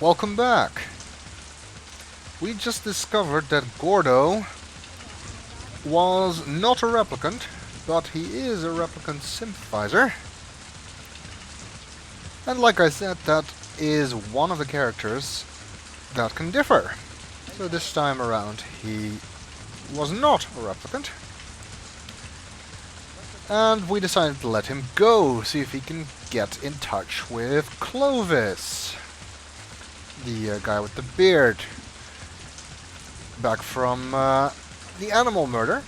Welcome back. We just discovered that Gordo was not a replicant, but he is a replicant sympathizer. And like I said, that is one of the characters that can differ. So this time around he was not a replicant. And we decided to let him go, see if he can get in touch with Clovis. The guy with the beard. Back from the animal murder.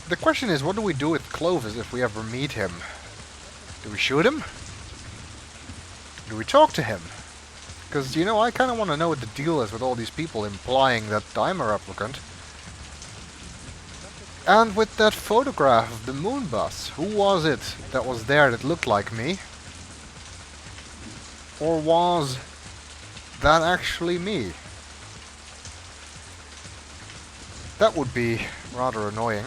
The question is, what do we do with Clovis if we ever meet him? Do we shoot him? Do we talk to him? Because, you know, I kind of want to know what the deal is with all these people implying that I'm a replicant. And with that photograph of the moon bus, who was it that was there that looked like me? Or was that actually me? That would be rather annoying.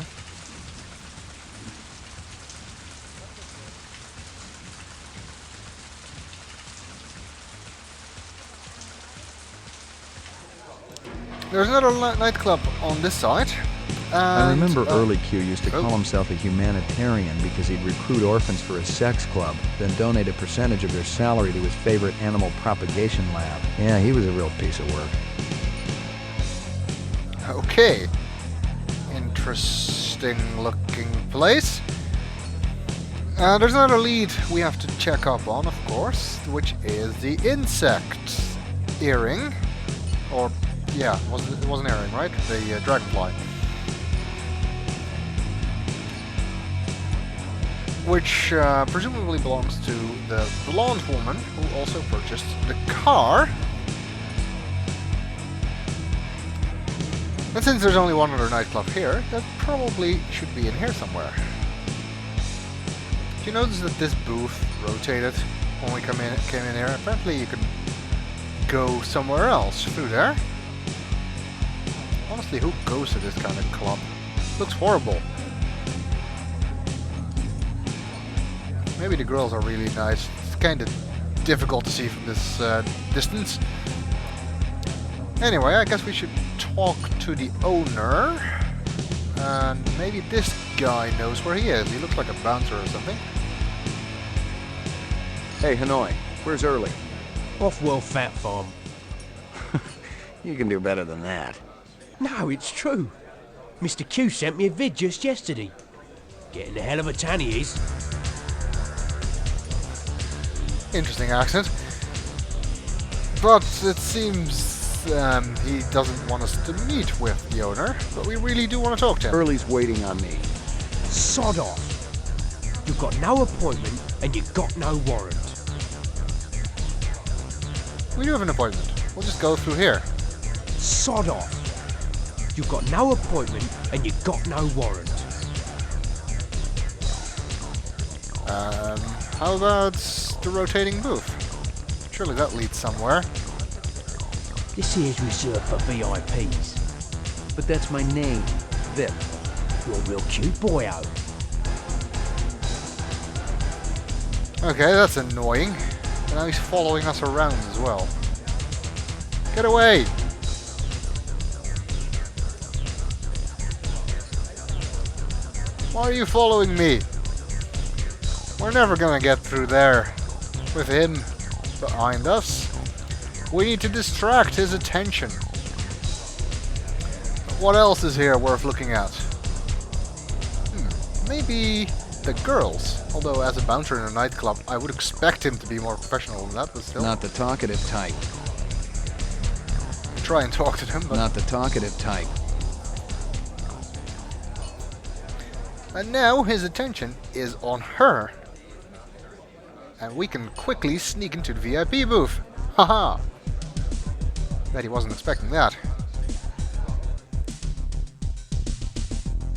There's another nightclub on this side. I remember early Q used to call himself a humanitarian because he'd recruit orphans for his sex club, then donate a percentage of their salary to his favorite animal propagation lab. Yeah, he was a real piece of work. Okay. Interesting looking place. There's another lead we have to check up on, of course, which is the insect earring. Or, yeah, it was an earring, right? The dragonfly. Which presumably belongs to the blonde woman who also purchased the car. And since there's only one other nightclub here, that probably should be in here somewhere. Do you notice that this booth rotated when we came in here? Apparently you can go somewhere else through there. Honestly, who goes to this kind of club? Looks horrible. Maybe the girls are really nice. It's kind of difficult to see from this distance. Anyway, I guess we should talk to the owner. And maybe this guy knows where he is. He looks like a bouncer or something. Hey, Hanoi, where's Early? Off-world fat farm. You can do better than that. No, it's true. Mr. Q sent me a vid just yesterday. Getting a hell of a tan he is. Interesting accent. But it seems he doesn't want us to meet with the owner, but we really do want to talk to him. Early's waiting on me. Sod off. You've got no appointment and you've got no warrant. We do have an appointment. We'll just go through here. Sod off. You've got no appointment and you've got no warrant. How about the rotating booth? Surely that leads somewhere. This here's reserved for VIPs. But that's my name, Vip. You're a real cute boyo. Okay, that's annoying. And now he's following us around as well. Get away! Why are you following me? We're never gonna get through there with him behind us. We need to distract his attention. What else is here worth looking at? Maybe the girls. Although as a bouncer in a nightclub, I would expect him to be more professional than that, but still. Not the talkative type. Try and talk to them, but... Not the talkative type. And now his attention is on her. And we can quickly sneak into the VIP booth. Haha! Bet he wasn't expecting that.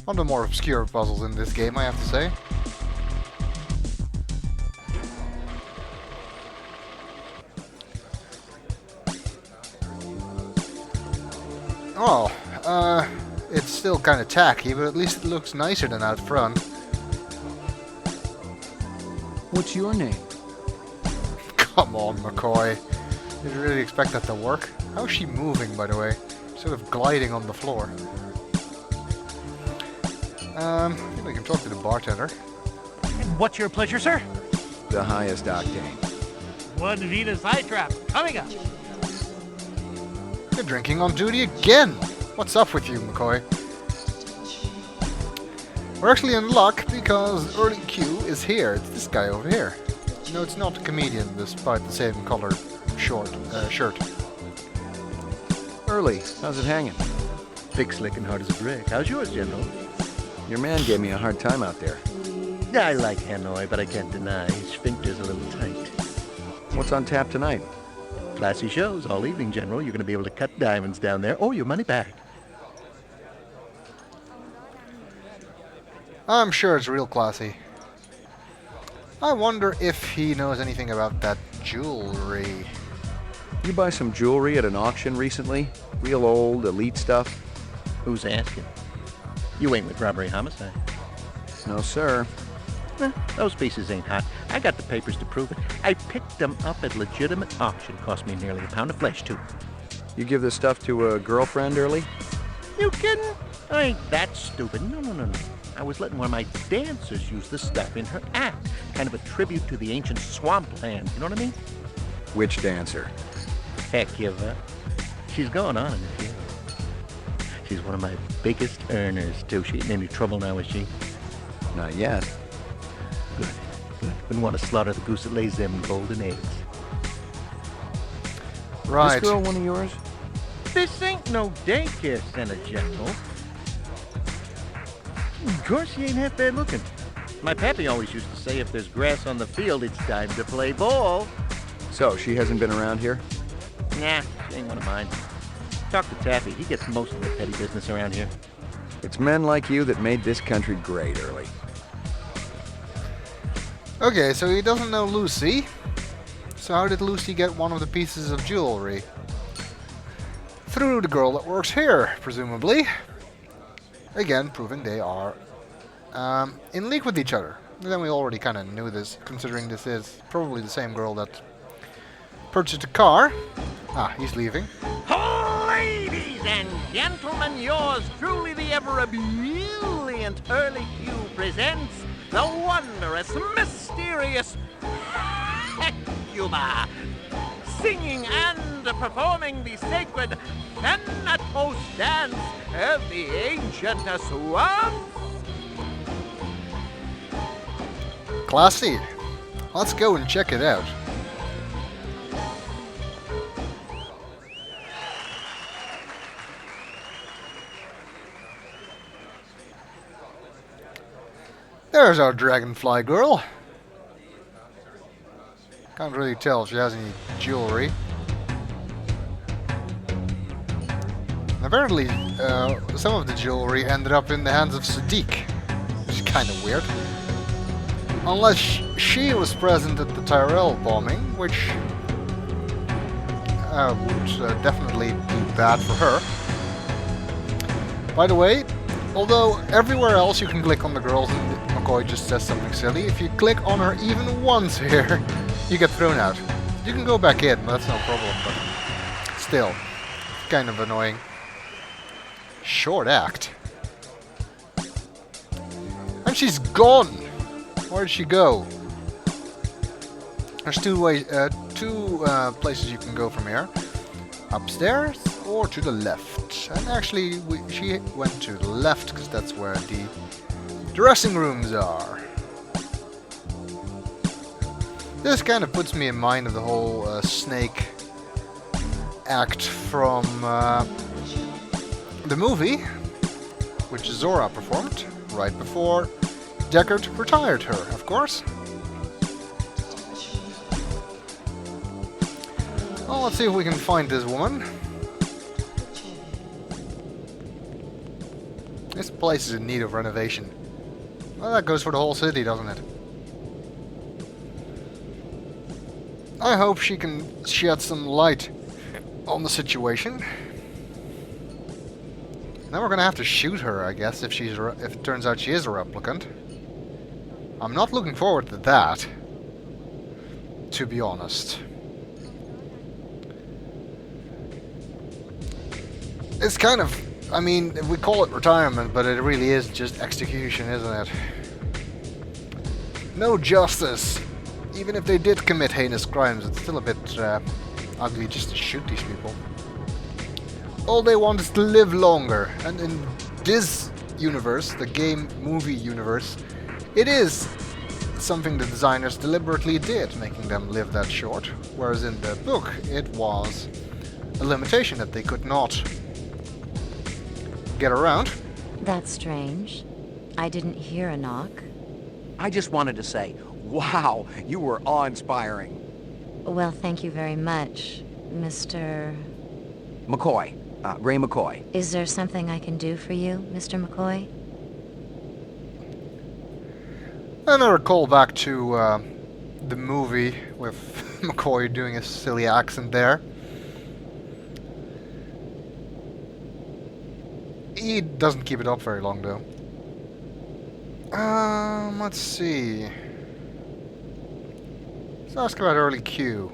One of the more obscure puzzles in this game, I have to say. Oh, it's still kind of tacky, but at least it looks nicer than out front. What's your name? Come on, McCoy. Did you really expect that to work? How is she moving, by the way? Sort of gliding on the floor. I think we can talk to the bartender. And what's your pleasure, sir? The highest octane. One Venus flytrap coming up. You're drinking on duty again! What's up with you, McCoy? We're actually in luck because Early Q is here. It's this guy over here. No, it's not a comedian, despite the same color shirt. Early, how's it hanging? Thick, slick, and hard as a brick. How's yours, General? Your man gave me a hard time out there. I like Hanoi, but I can't deny his sphincter's a little tight. What's on tap tonight? Classy shows all evening, General. You're going to be able to cut diamonds down there or your money back. I'm sure it's real classy. I wonder if he knows anything about that jewelry. You buy some jewelry at an auction recently? Real old, elite stuff? Who's asking? You ain't with robbery homicide. No, sir. Those pieces ain't hot. I got the papers to prove it. I picked them up at legitimate auction. Cost me nearly a pound of flesh, too. You give this stuff to a girlfriend, Early? You kidding? I ain't that stupid. No. I was letting one of my dancers use the stuff in her act. Kind of a tribute to the ancient swampland. You know what I mean? Which dancer? Heck, give up. She's going on in the field. She's one of my biggest earners, too. She ain't in any trouble now, is she? Not yet. Good. Wouldn't want to slaughter the goose that lays them golden eggs. Right. This girl one of yours? This ain't no daycare center, General. Of course she ain't half bad looking. My pappy always used to say if there's grass on the field, it's time to play ball. So, she hasn't been around here? Nah, she ain't one of mine. Talk to Taffy. He gets most of the petty business around here. It's men like you that made this country great, Early. Okay, so he doesn't know Lucy. So how did Lucy get one of the pieces of jewelry? Through the girl that works here, presumably. Again, proving they are in league with each other. And then we already kind of knew this, considering this is probably the same girl that purchased a car. Ah, he's leaving. Ladies and gentlemen, yours truly, the ever brilliant Early Q presents the wondrous, mysterious Hecuba, singing and performing the sacred Thanatos dance of the ancient swamp. Classy. Let's go and check it out. There's our dragonfly girl. Can't really tell if she has any jewelry. Apparently, some of the jewelry ended up in the hands of Sadiq, which is kind of weird. Unless she was present at the Tyrell bombing, which would definitely be bad for her. By the way, although everywhere else you can click on the girls and McCoy just says something silly, if you click on her even once here, you get thrown out. You can go back in, that's no problem, but still, kind of annoying. Short act. And she's gone! Where did she go? There's two places you can go from here. Upstairs or to the left. And actually, she went to the left because that's where the dressing rooms are. This kind of puts me in mind of the whole snake act from the movie, which Zora performed right before Deckard retired her, of course. Well, let's see if we can find this woman. This place is in need of renovation. Well, that goes for the whole city, doesn't it? I hope she can shed some light on the situation. Then we're gonna have to shoot her, I guess, if it turns out she is a replicant. I'm not looking forward to that. to be honest. It's kind of, I mean, we call it retirement, but it really is just execution, isn't it? No justice. Even if they did commit heinous crimes, it's still a bit ugly just to shoot these people. All they want is to live longer, and in this universe, the game movie universe, it is something the designers deliberately did, making them live that short, whereas in the book it was a limitation that they could not get around. That's strange. I didn't hear a knock. I just wanted to say, wow, you were awe-inspiring. Well, thank you very much, Mr. McCoy. Ray McCoy. Is there something I can do for you, Mr. McCoy? Another callback to the movie with McCoy doing a silly accent there. He doesn't keep it up very long though. Let's see. Let's ask about early Q.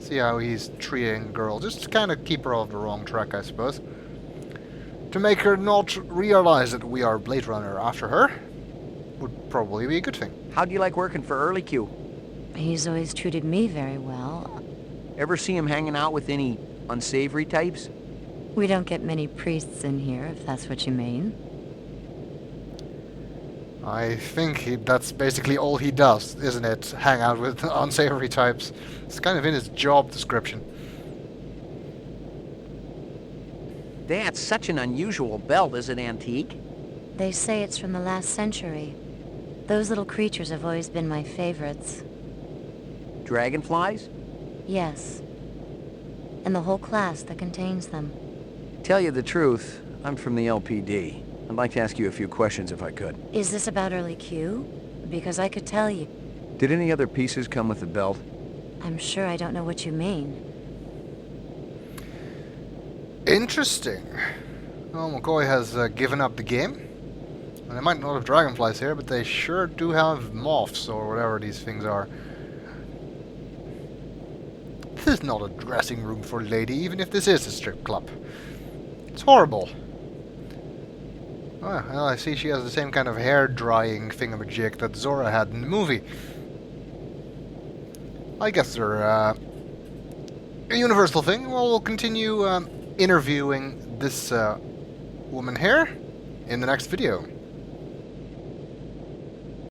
See how he's treating girls. Just to kind of keep her off the wrong track, I suppose. To make her not realize that we are Blade Runner after her would probably be a good thing. How do you like working for Early Q? He's always treated me very well. Ever see him hanging out with any unsavory types? We don't get many priests in here, if that's what you mean. I think that's basically all he does, isn't it? Hang out with unsavory types. It's kind of in his job description. That's such an unusual belt. Is it antique? They say it's from the last century. Those little creatures have always been my favorites. Dragonflies? Yes. And the whole class that contains them. Tell you the truth, I'm from the LPD. I'd like to ask you a few questions if I could. Is this about Early Q? Because I could tell you. Did any other pieces come with the belt? I'm sure I don't know what you mean. Interesting. Well, McCoy has given up the game. And they might not have dragonflies here, but they sure do have moths or whatever these things are. This is not a dressing room for a lady, even if this is a strip club. It's horrible. Oh, well, I see she has the same kind of hair drying thingamajig that Zora had in the movie. I guess they're a universal thing. Well, we'll continue interviewing this woman here in the next video.